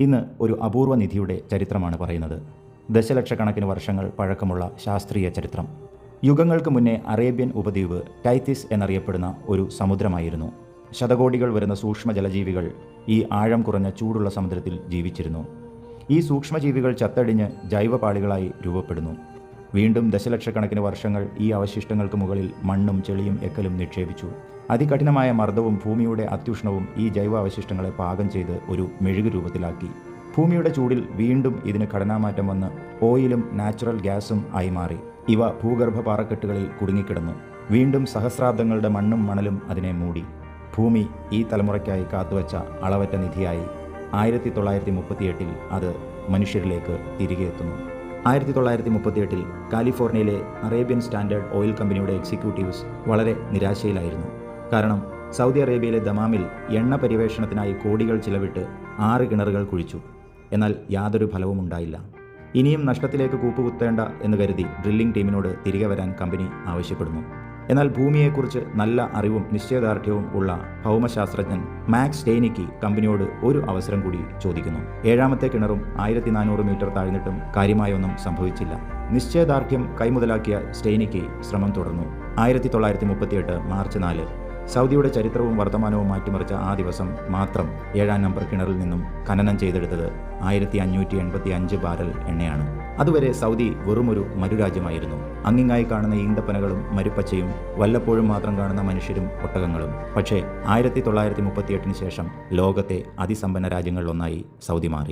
ഇന്ന് ഒരു അപൂർവ നിധിയുടെ ചരിത്രമാണ് പറയുന്നത്. ദശലക്ഷക്കണക്കിന് വർഷങ്ങൾ പഴക്കമുള്ള ശാസ്ത്രീയ ചരിത്രം. യുഗങ്ങൾക്ക് മുന്നേ അറേബ്യൻ ഉപദ്വീപ് ടൈത്തിസ് എന്നറിയപ്പെടുന്ന ഒരു സമുദ്രമായിരുന്നു. ശതകോടികൾ വരുന്ന സൂക്ഷ്മ ജലജീവികൾ ഈ ആഴം കുറഞ്ഞ ചൂടുള്ള സമുദ്രത്തിൽ ജീവിച്ചിരുന്നു. ഈ സൂക്ഷ്മജീവികൾ ചത്തടിഞ്ഞ് ജൈവപാളികളായി രൂപപ്പെടുന്നു. വീണ്ടും ദശലക്ഷക്കണക്കിന് വർഷങ്ങൾ ഈ അവശിഷ്ടങ്ങൾക്ക് മുകളിൽ മണ്ണും ചെളിയും എക്കലും നിക്ഷേപിച്ചു. അതികഠിനമായ മർദ്ദവും ഭൂമിയുടെ അത്യുഷ്ണവും ഈ ജൈവ അവശിഷ്ടങ്ങളെ പാകം ചെയ്ത് ഒരു മെഴുകു രൂപത്തിലാക്കി. ഭൂമിയുടെ ചൂടിൽ വീണ്ടും ഇതിന് ഘടനാമാറ്റം വന്ന് ഓയിലും നാച്ചുറൽ ഗ്യാസും ആയി മാറി. ഇവ ഭൂഗർഭ പാറക്കെട്ടുകളിൽ കുടുങ്ങിക്കിടന്നു. വീണ്ടും സഹസ്രാബ്ദങ്ങളുടെ മണ്ണും മണലും അതിനെ മൂടി. ഭൂമി ഈ തലമുറയ്ക്കായി കാത്തുവച്ച അളവറ്റ നിധിയായി 1938 അത് മനുഷ്യരിലേക്ക് തിരികെ എത്തുന്നു. 1938 കാലിഫോർണിയയിലെ അറേബ്യൻ സ്റ്റാൻഡേർഡ് ഓയിൽ കമ്പനിയുടെ എക്സിക്യൂട്ടീവ്സ് വളരെ നിരാശയിലായിരുന്നു. കാരണം സൗദി അറേബ്യയിലെ ദമാമിൽ എണ്ണ പരിവേഷണത്തിനായി കോടികൾ ചിലവിട്ട് 6 കിണറുകൾ കുഴിച്ചു. എന്നാൽ യാതൊരു ഫലവും ഉണ്ടായില്ല. ഇനിയും നഷ്ടത്തിലേക്ക് കൂപ്പുകുത്തേണ്ട എന്ന് കരുതി ഡ്രില്ലിംഗ് ടീമിനോട് തിരികെ വരാൻ കമ്പനി ആവശ്യപ്പെടുന്നു. എന്നാൽ ഭൂമിയെക്കുറിച്ച് നല്ല അറിവും നിശ്ചയദാർഢ്യവും ഉള്ള ഭൗമശാസ്ത്രജ്ഞൻ മാക്സ് സ്റ്റെയ്നിക്കി കമ്പനിയോട് ഒരു അവസരം കൂടി ചോദിക്കുന്നു. 7ാമത്തെ കിണറും 1400 മീറ്റർ താഴ്ന്നിട്ടും കാര്യമായൊന്നും സംഭവിച്ചില്ല. നിശ്ചയദാർഢ്യം കൈമുതലാക്കിയ സ്റ്റെയ്നിക്കി ശ്രമം തുടർന്നു. 1938 മാർച്ച് 4 സൗദിയുടെ ചരിത്രവും വർത്തമാനവും മാറ്റിമറിച്ച ആ ദിവസം മാത്രം 7ാം നമ്പർ കിണറിൽ നിന്നും ഖനനം ചെയ്തെടുത്തത് 1585 ബാരൽ എണ്ണയാണ്. അതുവരെ സൗദി വെറുമൊരു മരുരാജ്യമായിരുന്നു. അങ്ങിങ്ങായി കാണുന്ന ഈന്തപ്പനകളും മരുപ്പച്ചയും വല്ലപ്പോഴും മാത്രം കാണുന്ന മനുഷ്യരും ഒട്ടകങ്ങളും. പക്ഷേ 1938 ശേഷം ലോകത്തെ അതിസമ്പന്ന രാജ്യങ്ങളിലൊന്നായി സൗദി മാറി.